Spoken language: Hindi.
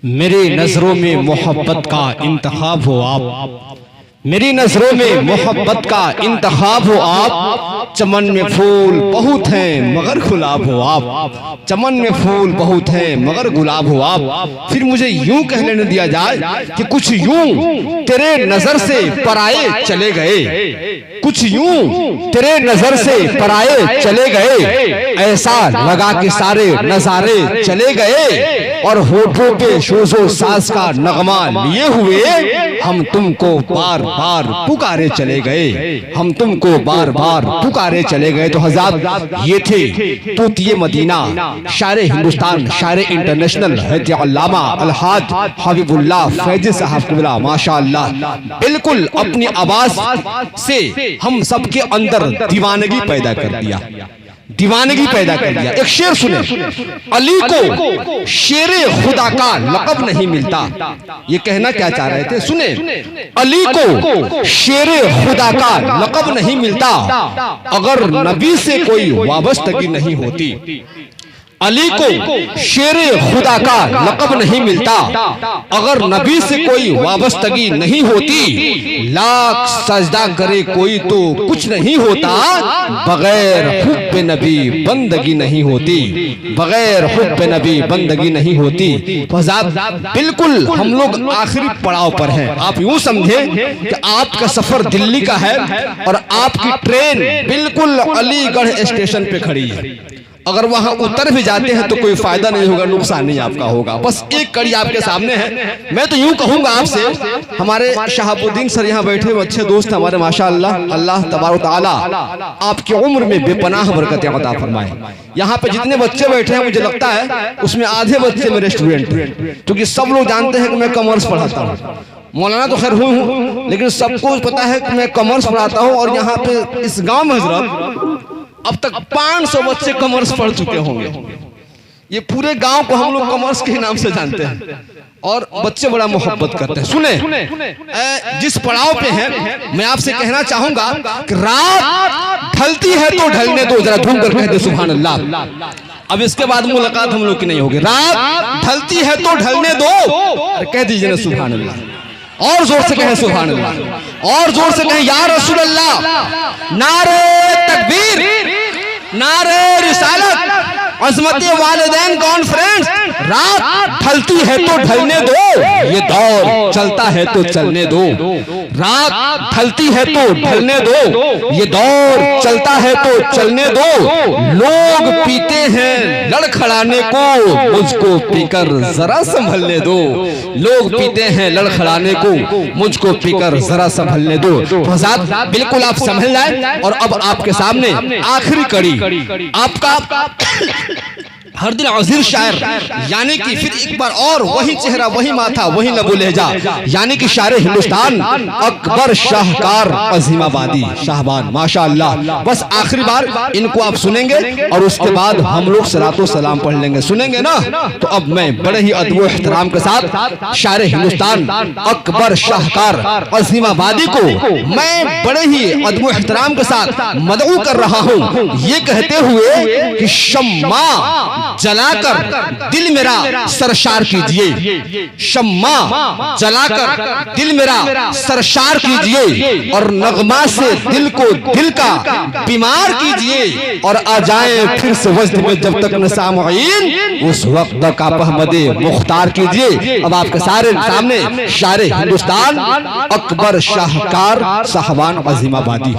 मेरी नजरों में मोहब्बत का इंतखाब हो आप, मेरी नजरों में मोहब्बत का इंतखाब हो आप। चमन में फूल बहुत हैं मगर गुलाब हो आप, चमन में फूल बहुत हैं मगर गुलाब हो आप। फिर मुझे यूं कह लेने दिया जाए कि कुछ यूं तेरे नजर से पराए चले गए, कुछ यूं तेरे नजर से पराए चले गए। ऐसा लगा कि सारे नजारे चले गए और होठों पे शोज़ो साज का नगमा लिए हुए हम तुमको बार बार पुकारे चले गए, हम तुमको बार बार पुकारे चले गए। तो हज़रात ये थे तूतिए मदीना, शायरे हिंदुस्तान, शायरे इंटरनेशनल हज़रत अल्लामा अलहाज हबीबुल्लाह फैज़ी साहब क़िबला माशाअल्लाह। बिल्कुल अपनी आवाज से हम सबके अंदर दीवानगी पैदा कर दिया, दीवानगी पैदा कर दिया। एक शेर सुने, अली को शेरे खुदा का लक़ब नहीं मिलता। ये कहना क्या चाह रहे थे? सुने, अली को शेरे खुदा का लक़ब नहीं मिलता अगर नबी से कोई वाबस्तगी नहीं होती। अली को शेरे खुदा का लक़ब नहीं मिलता अगर नबी से कोई वाबस्तगी नहीं होती। लाख सजदा करे कोई तो कुछ नहीं होता, बगैर हुब्बे नबी बंदगी नहीं होती, बगैर हुब्बे नबी बंदगी नहीं होती। बिल्कुल हम लोग आखिरी पड़ाव पर हैं। आप यूं समझे कि आपका सफर दिल्ली का है और आपकी ट्रेन बिल्कुल अलीगढ़ स्टेशन पे खड़ी है। अगर वहां उतर भी जाते हैं तो कोई फायदा नहीं होगा, नुकसान नहीं आपका होगा। बस एक कड़ी आपके सामने है। मैं तो यूं कहूंगा आपसे, हमारे शहाबुद्दीन सर यहाँ बैठे हुए अच्छे दोस्त हमारे माशाअल्लाह, अल्लाह तबारक तआला आपकी उम्र में बेपनाह बरकत अता फरमाए। यहाँ पे जितने बच्चे बैठे हैं मुझे लगता है उसमें आधे बच्चे मेरे स्टूडेंट हैं, क्योंकि सब लोग जानते हैं कि मैं कॉमर्स पढ़ाता हूँ। मौलाना तो खैर हूँ, लेकिन सबको पता है कि मैं कॉमर्स पढ़ाता हूँ। और यहाँ पे इस गाँव में हजरत अब तक 500 बच्चे कॉमर्स पढ़ चुके होंगे। ये पूरे गांव को हम लोग कॉमर्स के नाम से जानते हैं और बच्चे बड़ा मोहब्बत करते हैं। सुने, जिस पड़ाव पे हैं मैं आपसे कहना चाहूंगा कि रात ढलती है तो ढलने दो, जरा झूम कर कह दे सुभान अल्लाह। अब इसके बाद मुलाकात हम लोग की नहीं होगी। रात ढलती है तो ढलने दो, कह दीजिए ना सुभान अल्लाह। और जोर से कहें सुभान अल्लाह, और जोर से कहें या रसूल अल्लाह। नारे तकबीर, नारे रिसालत, अज़मत वालिदैन कॉन्फ्रेंस। रात ढलती है तो ढलने दो, ये दौर चलता है तो चलने दो। रात ढलती है तो ढलने दो, ये दौर चलता है तो चलने दो। लोग पीते हैं लड़खड़ाने को, मुझको पीकर जरा संभलने दो। लोग पीते हैं लड़खड़ाने को, मुझको पीकर जरा संभलने दो। बिल्कुल आप समझ जाए। और अब आपके सामने आखिरी कड़ी आपका हर दिल अज़ीज़ शायर, यानी कि फिर एक बार और वही चेहरा, वही माथा, वही लबो लहजा, यानी कि शायर हिंदुस्तान अकबर शाहकार अज़ीमाबादी शाहबान माशाअल्लाह। बस आखिरी बार इनको आप सुनेंगे और उसके बाद हम लोग सलातो सलाम पढ़ लेंगे। सुनेंगे ना? तो अब मैं बड़े ही अदब एहतराम के साथ शायर हिंदुस्तान अकबर शाहकार अज़ीमाबादी को मैं बड़े ही अदब एहतराम के साथ मदऊ कर रहा हूँ, ये कहते हुए कि शम्मा जलाकर दिल मेरा सरशार कीजिए, शम्मा जलाकर दिल मेरा सरशार कीजिए और नगमा से दिल को दिल का बीमार कीजिए। और आ जाए फिर से वज़्न में जब तक न सामईन, उस वक्त तक आप अहमदे मुख्तार कीजिए। अब आपके सारे सामने शायर हिंदुस्तान अकबर शाहकार साहबान अज़ीमाबादी।